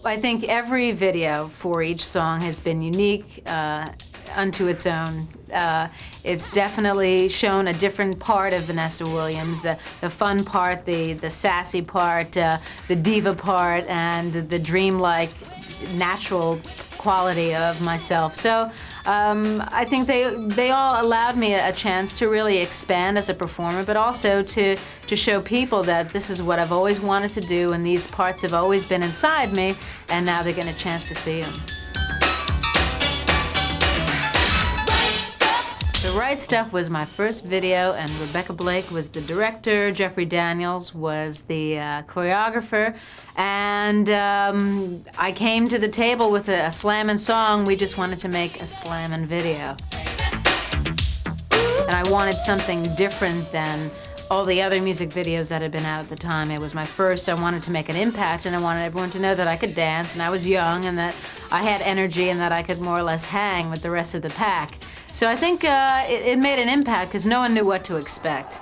I think every video for each song has been unique unto its own. It's definitely shown a different part of Vanessa Williams, the fun part, the sassy part, the diva part, and the dreamlike, natural quality of myself. So I think they all allowed me a chance to really expand as a performer, but also to show people that this is what I've always wanted to do, and these parts have always been inside me, and now they're getting a chance to see them. The Right Stuff was my first video, and Rebecca Blake was the director, Jeffrey Daniels was the choreographer, and I came to the table with a slammin' song. We just wanted to make a slammin' video. And I wanted something different than all the other music videos that had been out at the time. It was my first. I wanted to make an impact, and I wanted everyone to know that I could dance, and I was young, and that I had energy, and that I could more or less hang with the rest of the pack. So I think it made an impact because no one knew what to expect.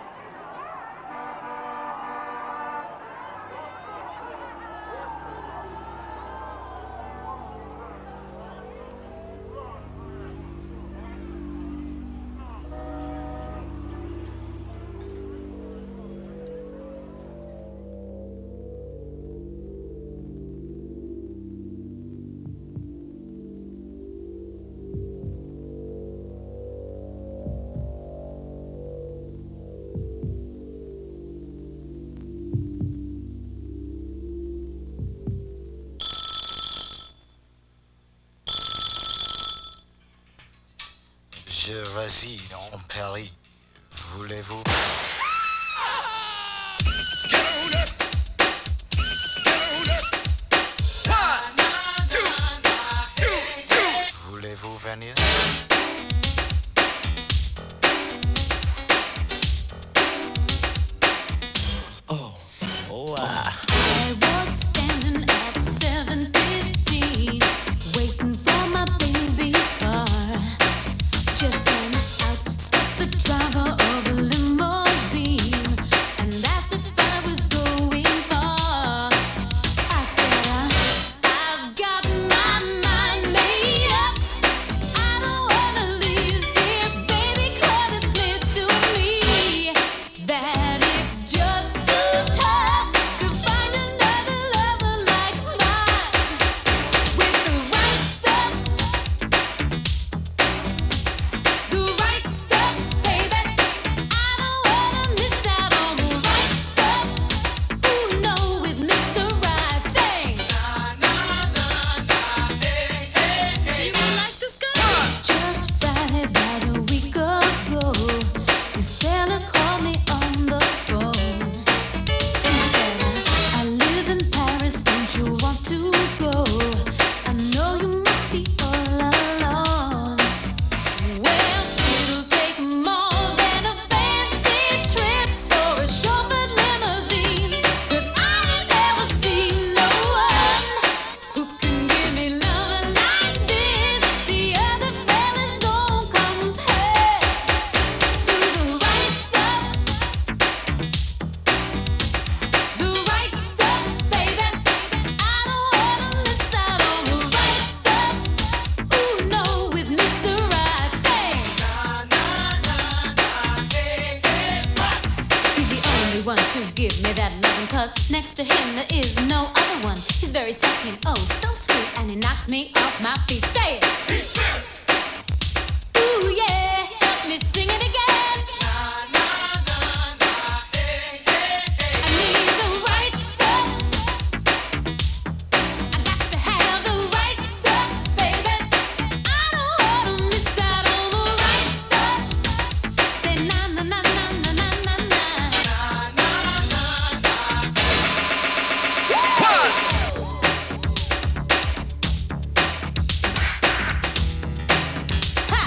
Je réside en Paris. Voulez-vous? Voulez-vous venir? Oh, wow. I was standing at 7:15, waiting for my baby's car. Just then out stepped the driver of a limousine and asked if I was going far. I said, I've got my mind made up. I don't wanna live here, baby, 'cause it's clear to me that it's just too tough to find another lover like mine with the right stuff. The right stuff, baby. I don't wanna miss out on the right stuff. Ooh, no, with Mr. Right. Sing. You would like this girl? Just Friday, about a week ago, this fella called me on the phone. He said, I live in Paris, don't you want to go? I know you must be all alone. Well, it'll take more than a fancy trip or a chauffeured limousine, 'cause I ain't never seen no one who can give me love like this. The other fellas don't compare to the right stuff. The right stuff, baby. I don't wanna miss out on the right stuff. Ooh, no, with Mr. Right. Say. He's the only one to give me that loving, 'cause next to him there is no other one. He's very sexy and oh so sweet, and he knocks me off my feet. Say it. Ooh yeah, help me sing it again. I need the right stuff. I got to have the right stuff, baby. I don't wanna miss out on the right stuff. Say na na na na na na na na. Ha!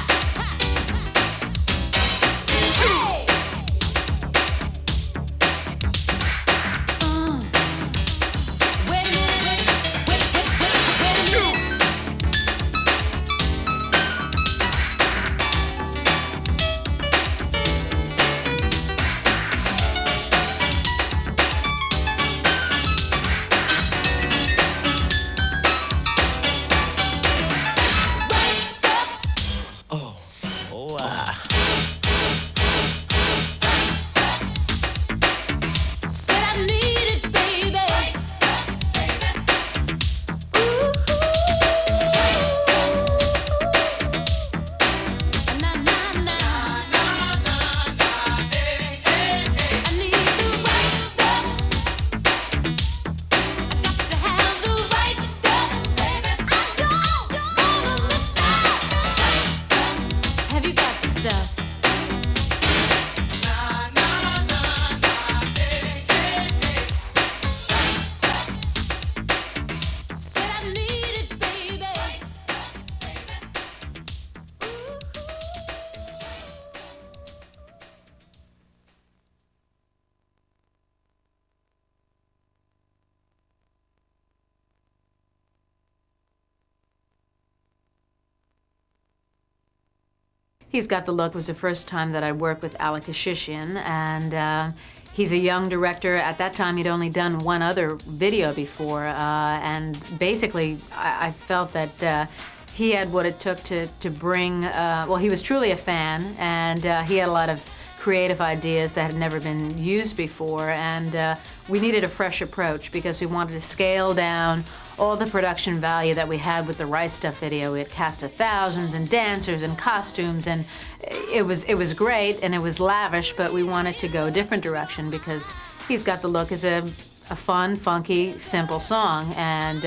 He's Got the Look was the first time that I worked with Alec Ashishian, and he's a young director. At that time, he'd only done one other video before, and basically, I felt that he had what it took to bring, well, he was truly a fan, and he had a lot of creative ideas that had never been used before, and we needed a fresh approach because we wanted to scale down all the production value that we had with the Right Stuff video. We had cast of thousands and dancers and costumes, and it was great and it was lavish, but we wanted to go a different direction because He's Got the Look is a fun, funky, simple song, and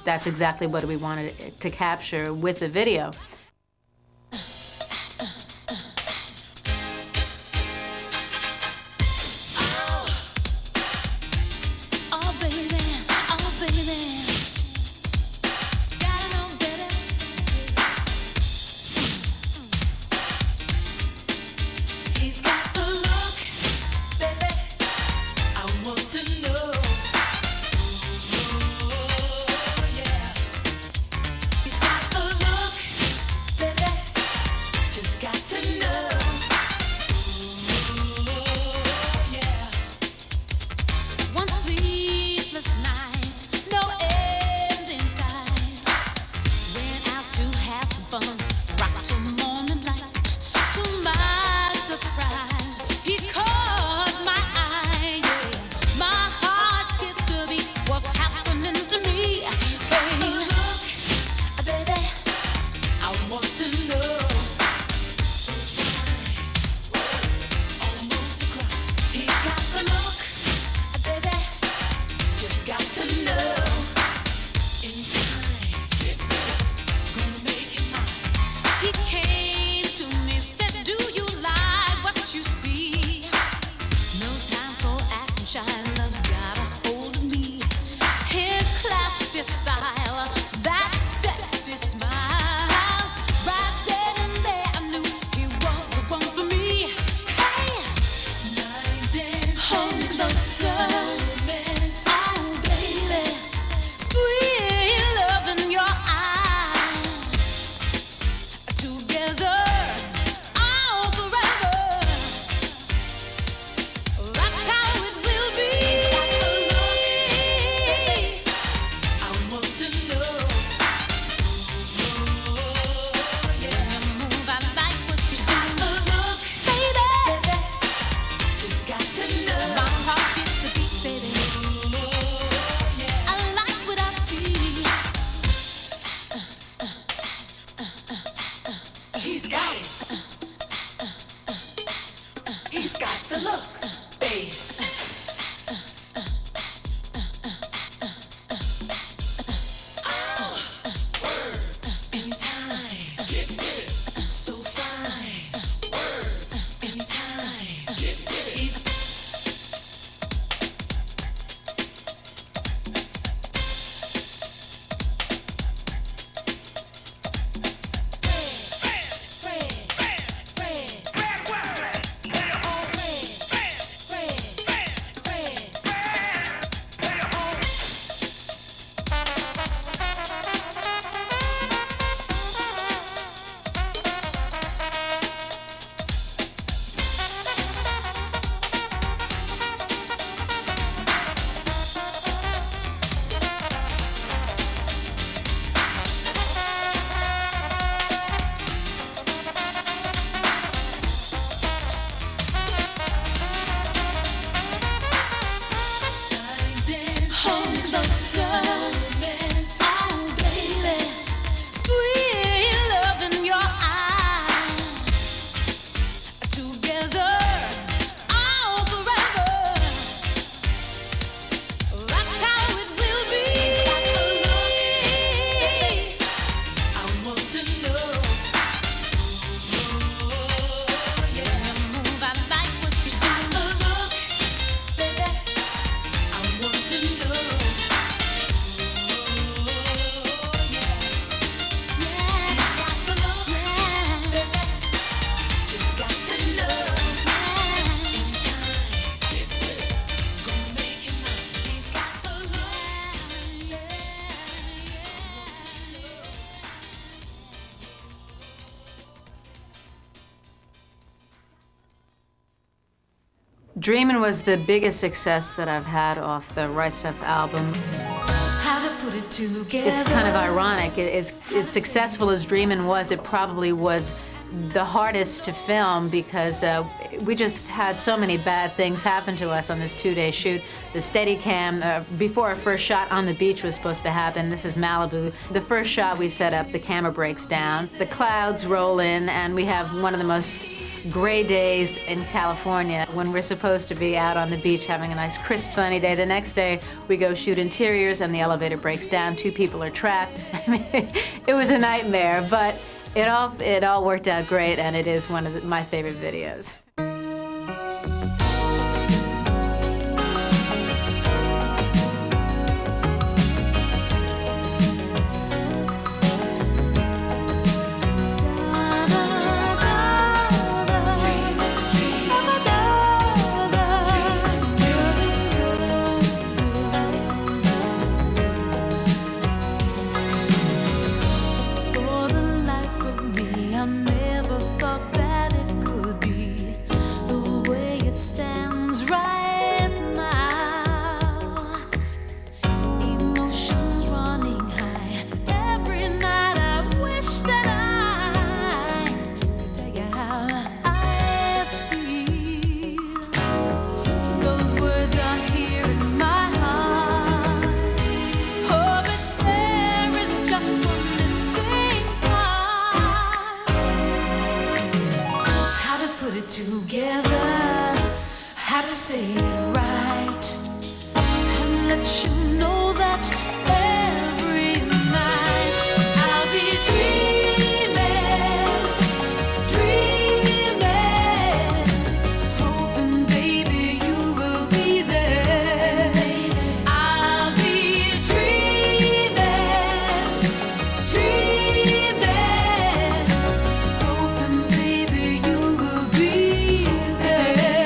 that's exactly what we wanted to capture with the video. Dreamin' was the biggest success that I've had off the Right Stuff album. How to put it together. It's kind of ironic. It's as successful as Dreamin' was, it probably was the hardest to film because we just had so many bad things happen to us on this 2-day shoot. The Steadicam, before our first shot on the beach was supposed to happen, this is Malibu. The first shot we set up, the camera breaks down, the clouds roll in, and we have one of the most gray days in California when we're supposed to be out on the beach having a nice crisp sunny day. The next day we go shoot interiors and the elevator breaks down, 2 people are trapped. I mean, it was a nightmare, but it all worked out great, and it is one of my favorite videos. Together, how to say it right, and let you know that every night I'll be dreaming, hoping, baby, you will be there. I'll be dreaming, hoping, baby, you will be there.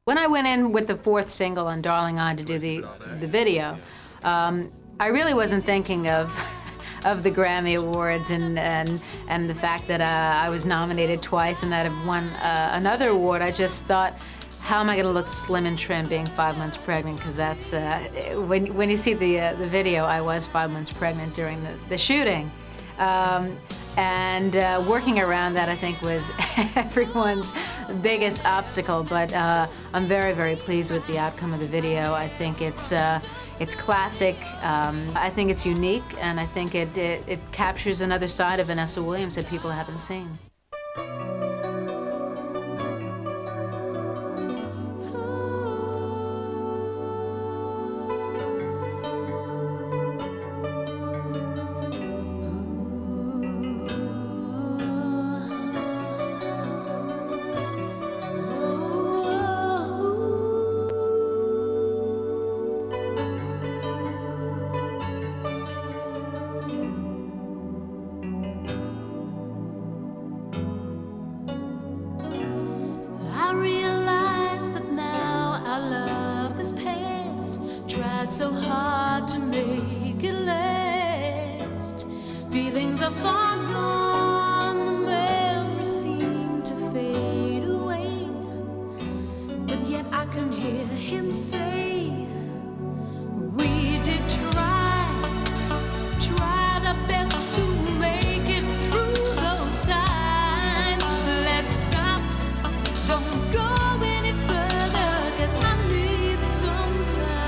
When I went in with the fourth single on Darling On to do the video, I really wasn't thinking of the Grammy Awards and the fact that I was nominated twice and that I've won another award. I just thought, how am I going to look slim and trim being 5 months pregnant? Because that's when you see the video, I was 5 months pregnant during the shooting. And working around that, I think, was everyone's biggest obstacle. But I'm very, very pleased with the outcome of the video. I think it's classic. I think it's unique, and I think it captures another side of Vanessa Williams that people haven't seen. So hard to make it last. Feelings are far gone, the memories seem to fade away. But yet I can hear him say, we did try our best to make it through those times. Let's stop, don't go any further, 'cause I need some time.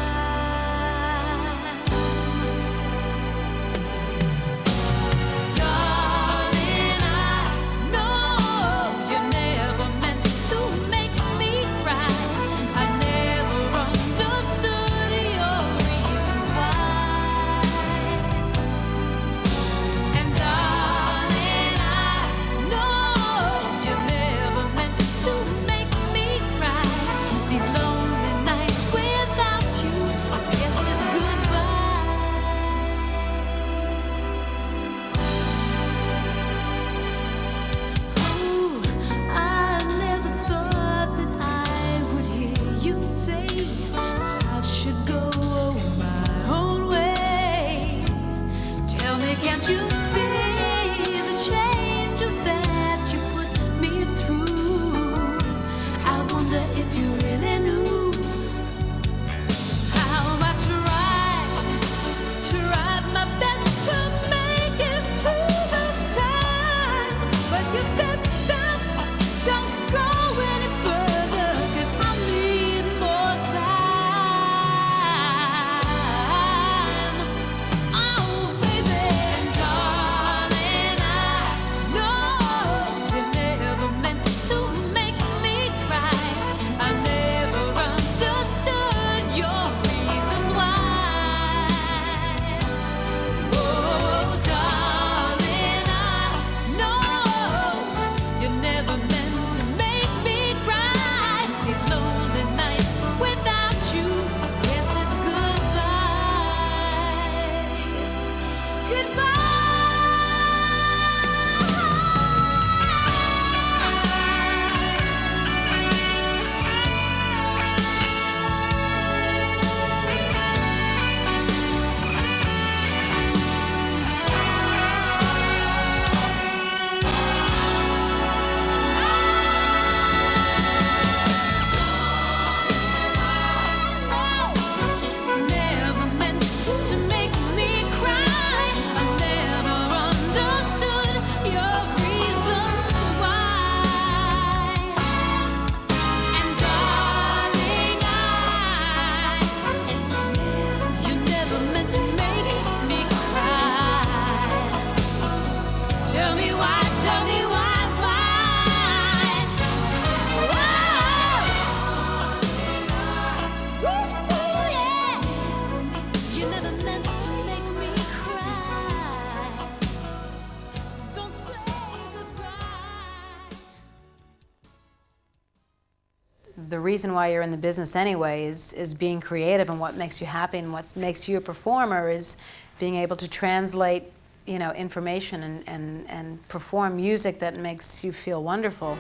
The reason why you're in the business anyway is being creative, and what makes you happy and what makes you a performer is being able to translate, you know, information and perform music that makes you feel wonderful.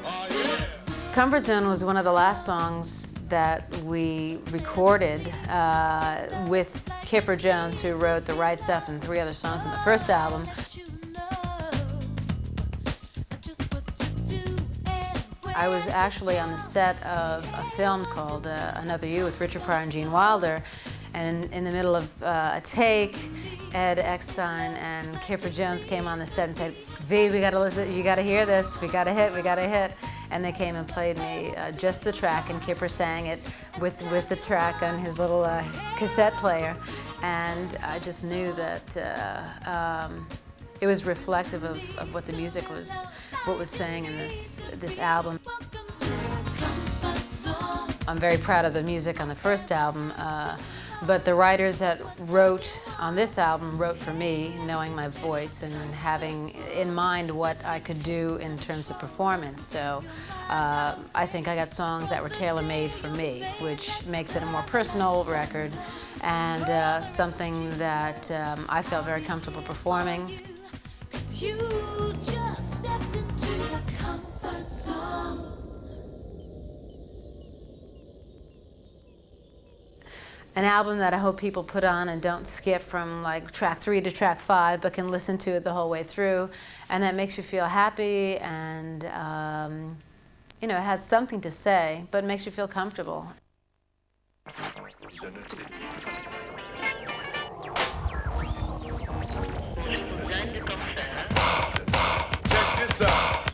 Comfort Zone was one of the last songs that we recorded with Kipper Jones, who wrote The Right Stuff and 3 other songs on the first album. I was actually on the set of a film called Another You with Richard Pryor and Gene Wilder, and in the middle of a take, Ed Eckstein and Kipper Jones came on the set and said, "V, we gotta listen, you gotta hear this, we gotta hit. And they came and played me just the track, and Kipper sang it with the track on his little cassette player. And I just knew that it was reflective of what the music was, what was saying in this album. I'm very proud of the music on the first album, but the writers that wrote on this album wrote for me, knowing my voice and having in mind what I could do in terms of performance. So I think I got songs that were tailor-made for me, which makes it a more personal record and something that I felt very comfortable performing. You just stepped into the comfort zone. An album that I hope people put on and don't skip from like track 3 to track 5, but can listen to it the whole way through, and that makes you feel happy and you know, it has something to say, but makes you feel comfortable. Check this out.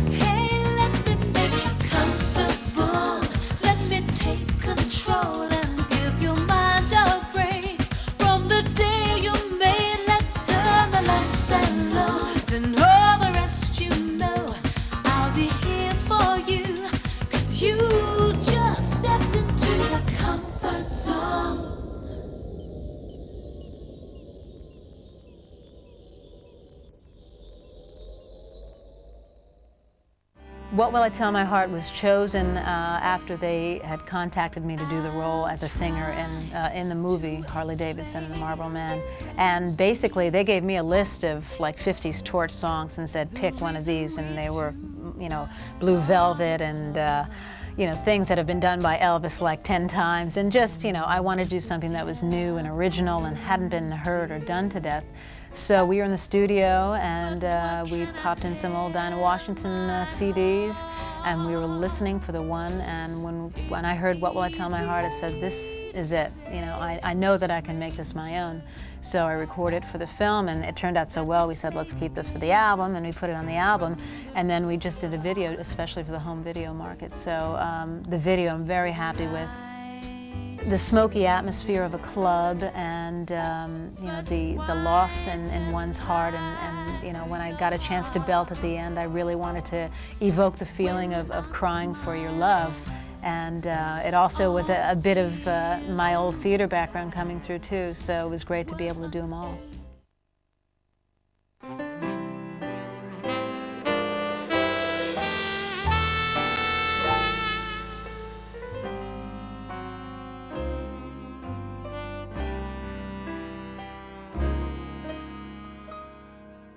Hey What Will I Tell My Heart was chosen after they had contacted me to do the role as a singer in the movie Harley Davidson and the Marlboro Man. And basically they gave me a list of like 50s torch songs and said pick one of these, and they were, you know, Blue Velvet and you know, things that have been done by Elvis like 10 times, and just, you know, I wanted to do something that was new and original and hadn't been heard or done to death. So we were in the studio and we popped in some old Dinah Washington CDs, and we were listening for the one, and when I heard What Will I Tell My Heart, I said, this is it. You know, I know that I can make this my own. So I recorded for the film, and it turned out so well, we said, let's keep this for the album, and we put it on the album, and then we just did a video, especially for the home video market. So the video I'm very happy with. The smoky atmosphere of a club, and you know, the loss in one's heart, and you know, when I got a chance to belt at the end, I really wanted to evoke the feeling of crying for your love. And it also was a bit of my old theater background coming through too, so it was great to be able to do them all.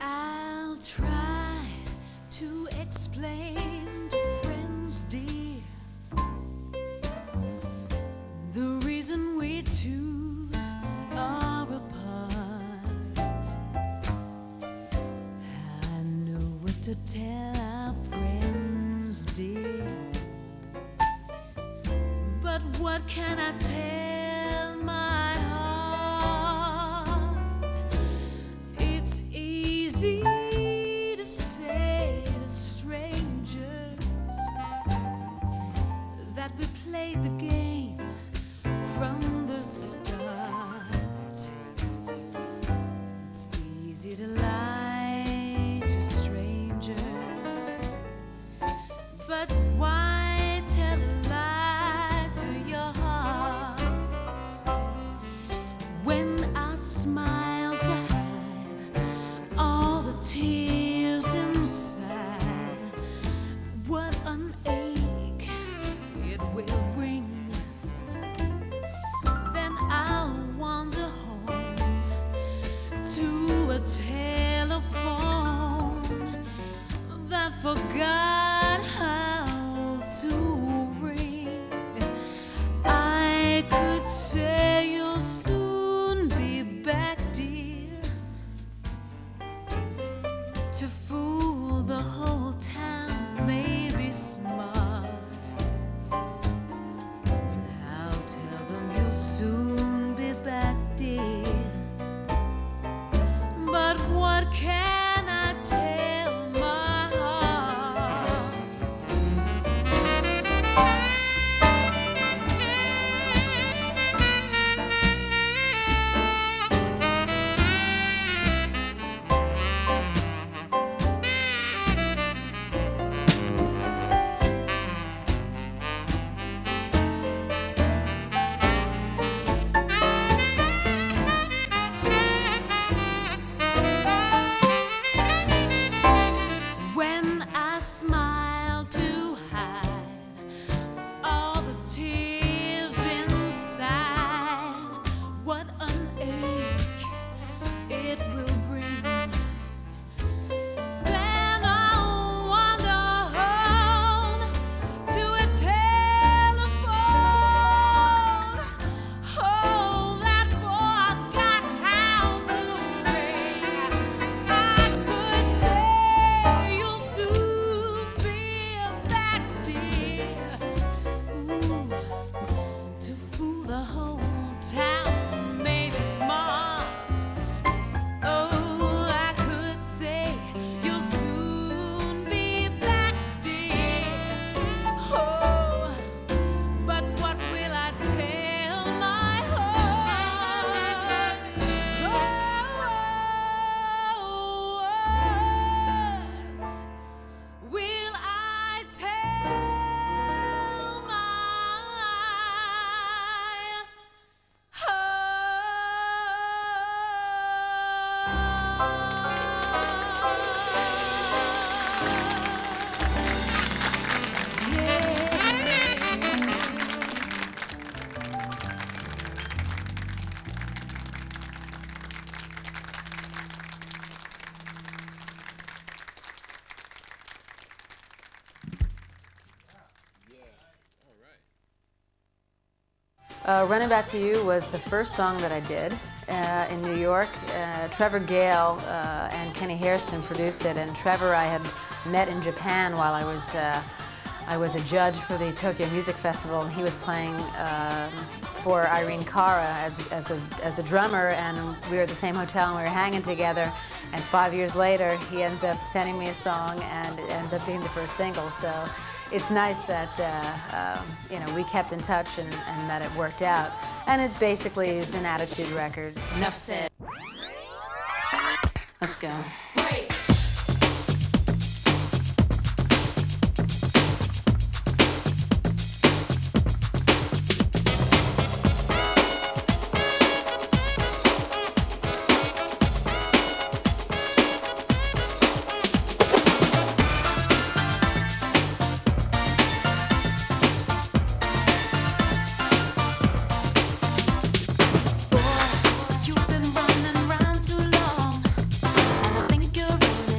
I'll try to explain to friends dear the reason we two are apart. I know what to tell our friends dear, but what can I tell my heart? It's easy to say to strangers that we played the game from the start. It's easy to lie to strangers, but why tell a lie to your heart? When I smile to hide all the tears inside, what an ache it will bring. Then I'll wander home to a telephone that forgot how to ring. I could say you'll soon be back, dear, to fool the whole town may be smart. I'll tell them you'll soon be back, dear, but Running Back to You was the first song that I did in New York. Trevor Gale and Kenny Hairston produced it, and Trevor I had met in Japan while I was a judge for the Tokyo Music Festival, and he was playing for Irene Cara as a drummer, and we were at the same hotel and we were hanging together, and 5 years later he ends up sending me a song and it ends up being the first single. So it's nice that we kept in touch and that it worked out. And it basically is an attitude record. Enough said. Let's go. Great. You've been running around too long, and I think you're running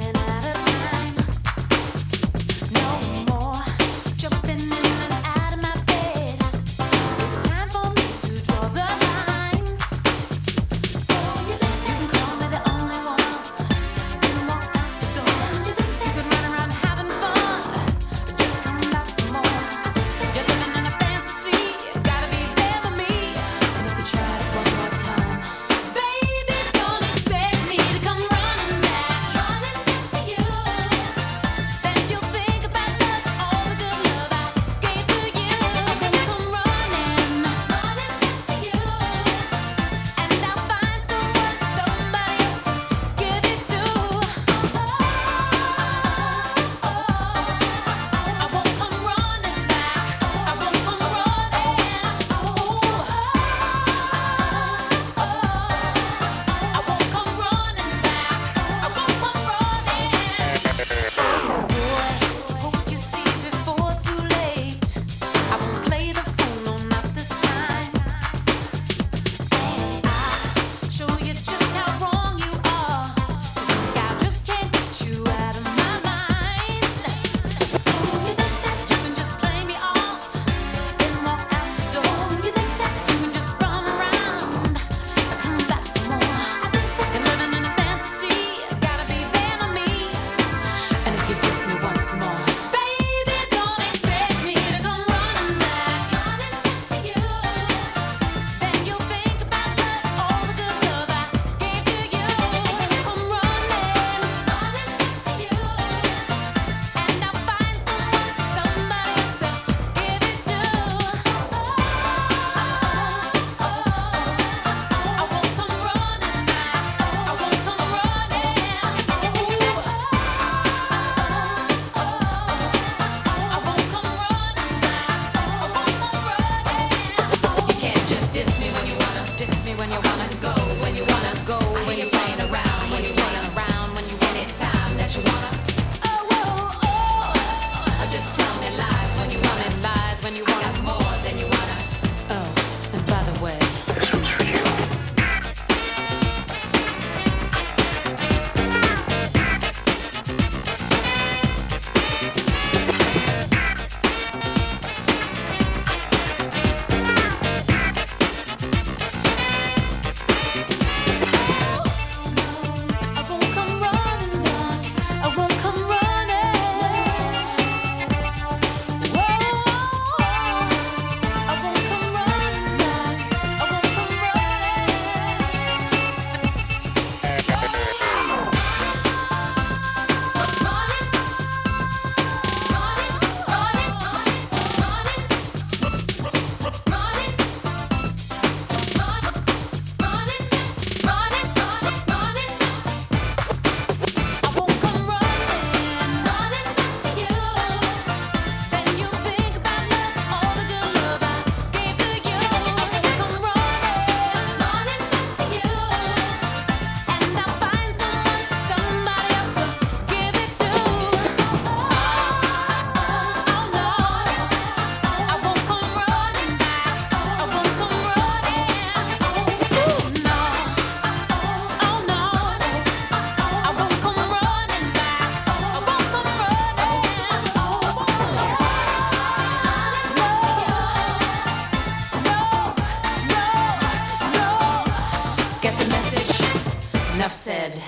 enough said.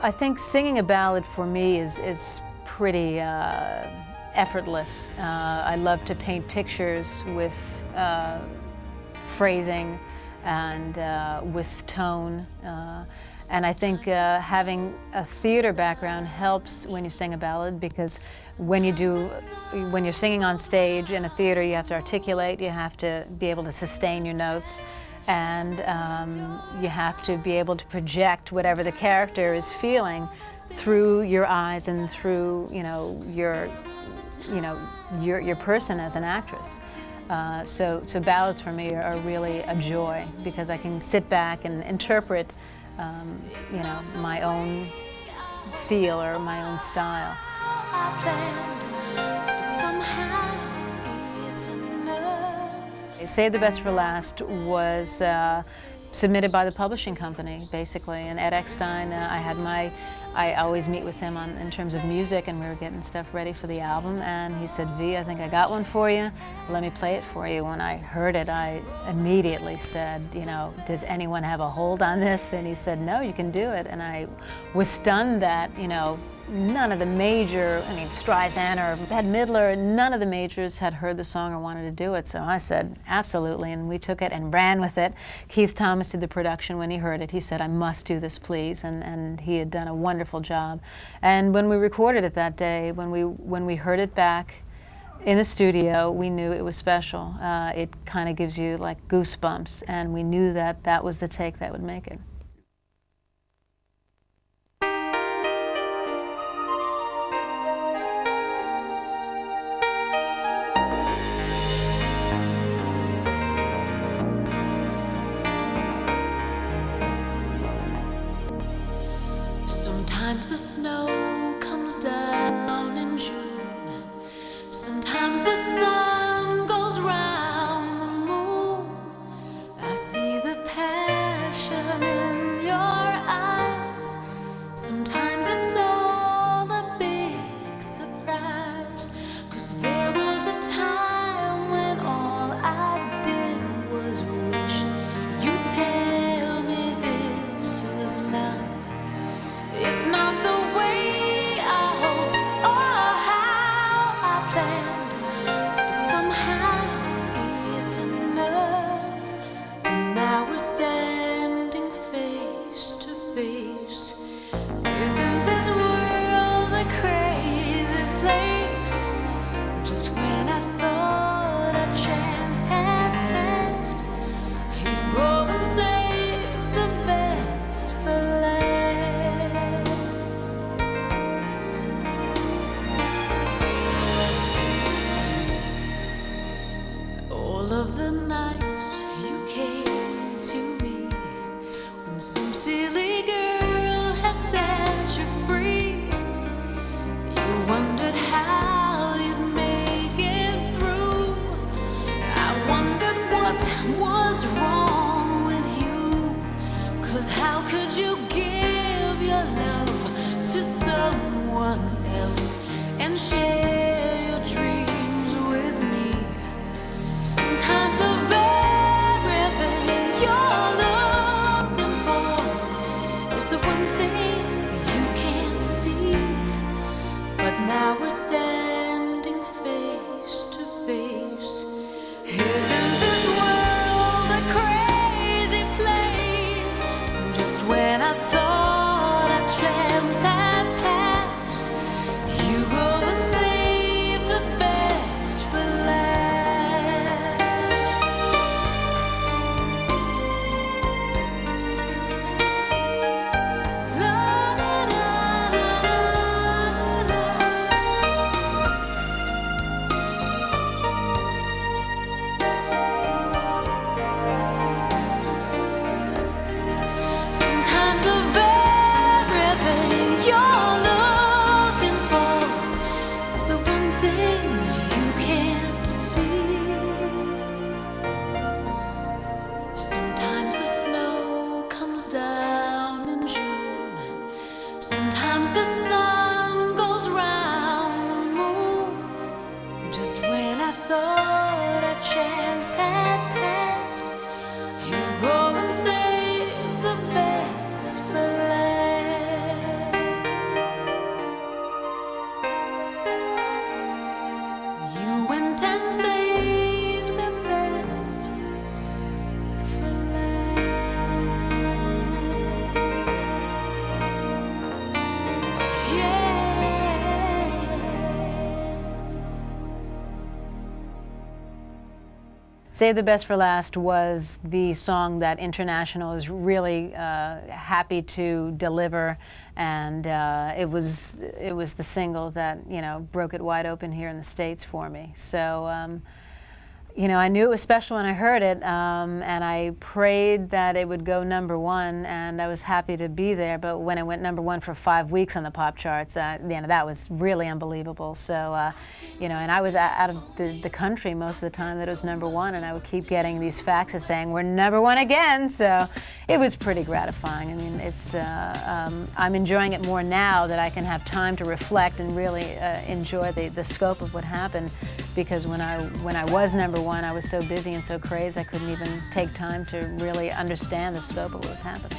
I think singing a ballad for me is pretty effortless. I love to paint pictures with phrasing and with tone. And I think having a theater background helps when you sing a ballad, because when you're singing on stage in a theater, you have to articulate, you have to be able to sustain your notes, and you have to be able to project whatever the character is feeling through your eyes and through your person as an actress. So ballads for me are really a joy, because I can sit back and interpret my own feel or my own style. Save the Best for Last was submitted by the publishing company, basically, and Ed Eckstein, I always meet with him in terms of music, and we were getting stuff ready for the album, and he said, "V, I think I got one for you. Let me play it for you." When I heard it, I immediately said, "Does anyone have a hold on this?" And he said, "No, you can do it." And I was stunned that, none of the major, Streisand or Bette Midler, none of the majors had heard the song or wanted to do it. So I said, absolutely, and we took it and ran with it. Keith Thomas did the production. When he heard it, he said, "I must do this, please," and he had done a wonderful job. And when we recorded it that day, when we heard it back in the studio, we knew it was special. It kind of gives you like goosebumps, and we knew that that was the take that would make it. Sometimes the snow comes down in June. Sometimes the sun goes round the moon. I see the passion in your eyes. Sometimes it's all a big surprise. 'Cause there was a time when all I did was wish you'd tell me this was love. It's not the way I hoped or how I planned, but somehow it's enough. And now we're standing face to face. Isn't this world a crazy place? Just when I thought a chance had passed, you go and save the best for last. All of the nights you came to me, when some silly girl had set you free, you wondered how you'd make it through. I wondered what was wrong with you. 'Cause how could you give your love to someone else and share your dreams with me? Sometimes the very thing you're looking for is the one thing you can't see. But now we're standing face to face. Isn't this world a crazy place? Just when I thought a chance had passed, you go and save Save the Best for Last was the song that International is really happy to deliver, and it was the single that, you know, broke it wide open here in the States for me. So you know, I knew it was special when I heard it, and I prayed that it would go #1, and I was happy to be there. But when it went #1 for 5 weeks on the pop charts, you know, that was really unbelievable. So, you know, and I was out of the country most of the time that it was #1, and I would keep getting these faxes saying, we're #1 again. So it was pretty gratifying. I mean, it's, I'm enjoying it more now that I can have time to reflect and really enjoy the scope of what happened. Because when I was #1, I was so busy and so crazed I couldn't even take time to really understand the scope of what was happening.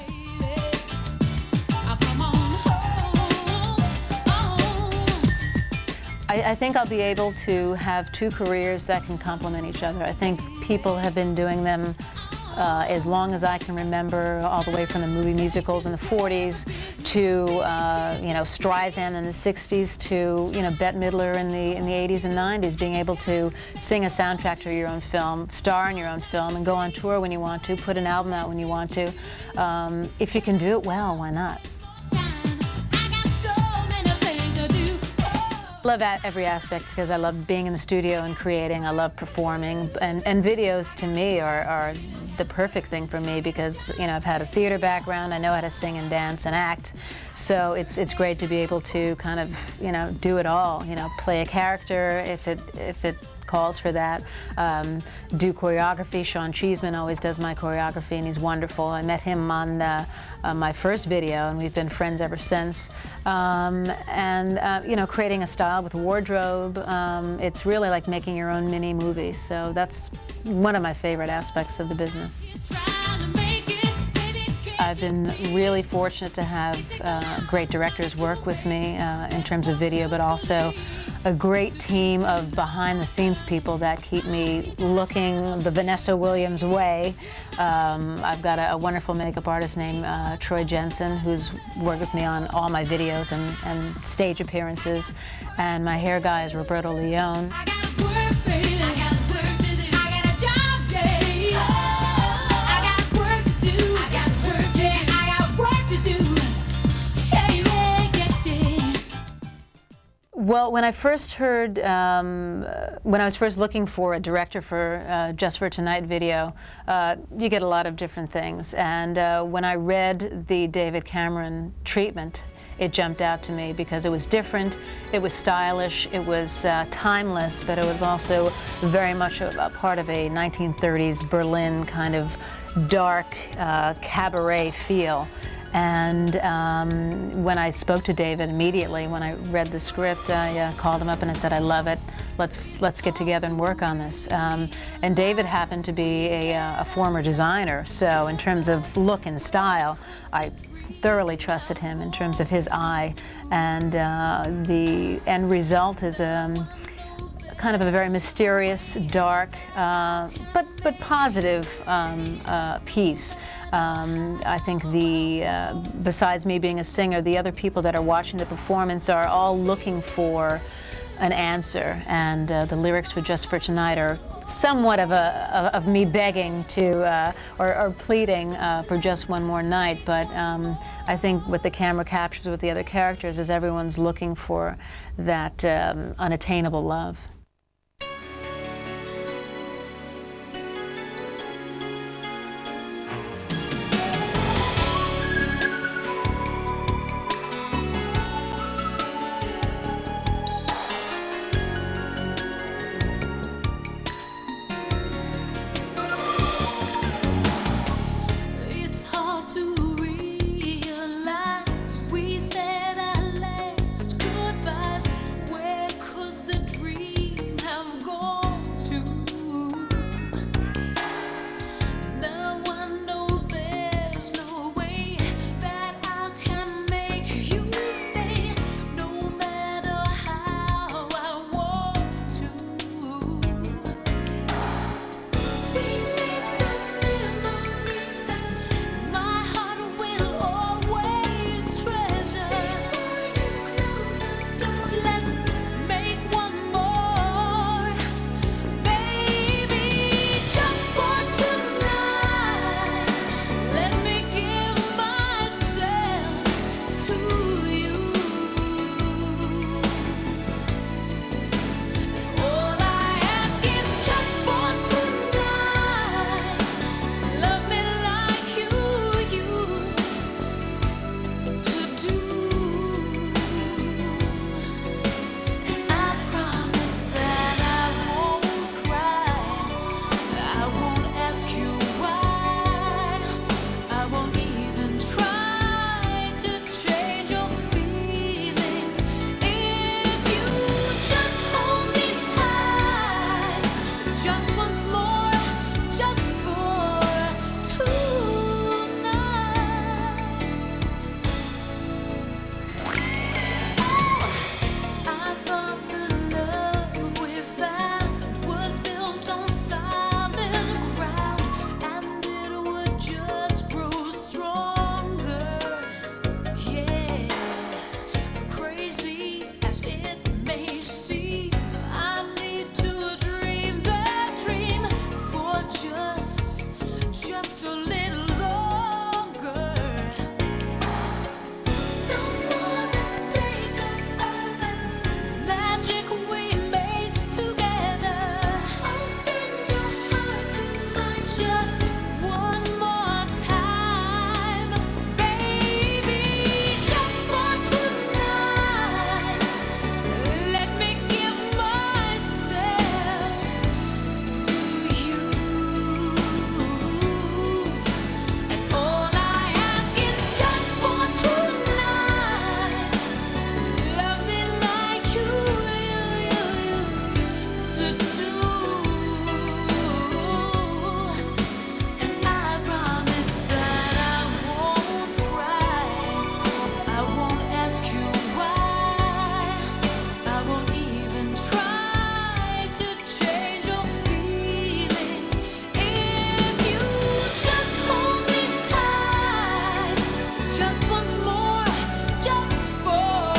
I think I'll be able to have 2 careers that can complement each other. I think people have been doing them as long as I can remember, all the way from the movie musicals in the 40s to you know, Streisand in the 60s to, you know, Bette Midler in the 80s and 90s, being able to sing a soundtrack to your own film, star in your own film, and go on tour when you want to, put an album out when you want to. If you can do it well, why not? I love every aspect because I love being in the studio and creating. I love performing, and videos to me are the perfect thing for me because, you know, I've had a theater background. I know how to sing and dance and act, so it's great to be able to kind of, you know, do it all. You know, play a character if it calls for that. Do choreography. Sean Cheeseman always does my choreography, and he's wonderful. I met him on my first video, and we've been friends ever since. You know, creating a style with a wardrobe, it's really like making your own mini movie. So that's one of my favorite aspects of the business. I've been really fortunate to have great directors work with me in terms of video, but also a great team of behind-the-scenes people that keep me looking the Vanessa Williams way. I've got a wonderful makeup artist named Troy Jensen, who's worked with me on all my videos and stage appearances. And my hair guy is Roberto Leone. Well, when I first heard, when I was first looking for a director for Just for Tonight video, you get a lot of different things. And when I read the David Cameron treatment, it jumped out to me because it was different, it was stylish, it was timeless, but it was also very much a part of a 1930s Berlin kind of dark cabaret feel. And when I spoke to David immediately, when I read the script, I called him up and I said, I love it. Let's get together and work on this. And David happened to be a former designer, so in terms of look and style, I thoroughly trusted him in terms of his eye. And the end result is kind of a very mysterious, dark, but positive piece. I think besides me being a singer, the other people that are watching the performance are all looking for an answer, and the lyrics for Just for Tonight are somewhat of me begging to, or pleading for just one more night, but I think what the camera captures with the other characters is everyone's looking for that unattainable love. just once more, just for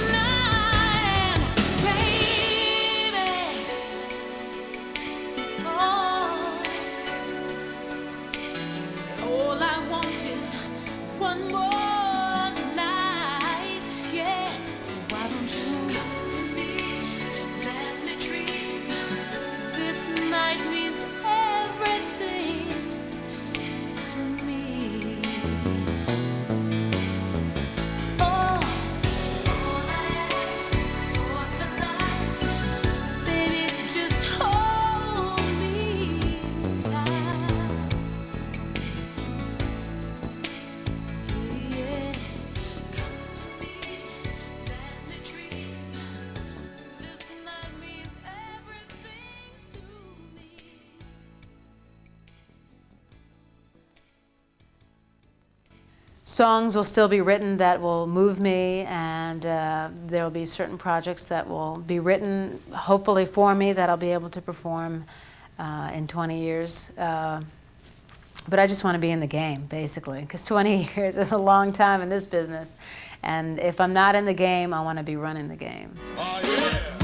tonight, baby. All I want is one more night, yeah. So why don't you come to me, let me dream. This night means everything to me. Oh, all I ask is for tonight, baby, just hold me tight. Yeah, come to me, let me dream. This night means everything to me. Songs will still be written that will move me, and there will be certain projects that will be written, hopefully for me, that I'll be able to perform in 20 years. But I just want to be in the game, basically, because 20 years is a long time in this business. And if I'm not in the game, I want to be running the game. Oh, yeah.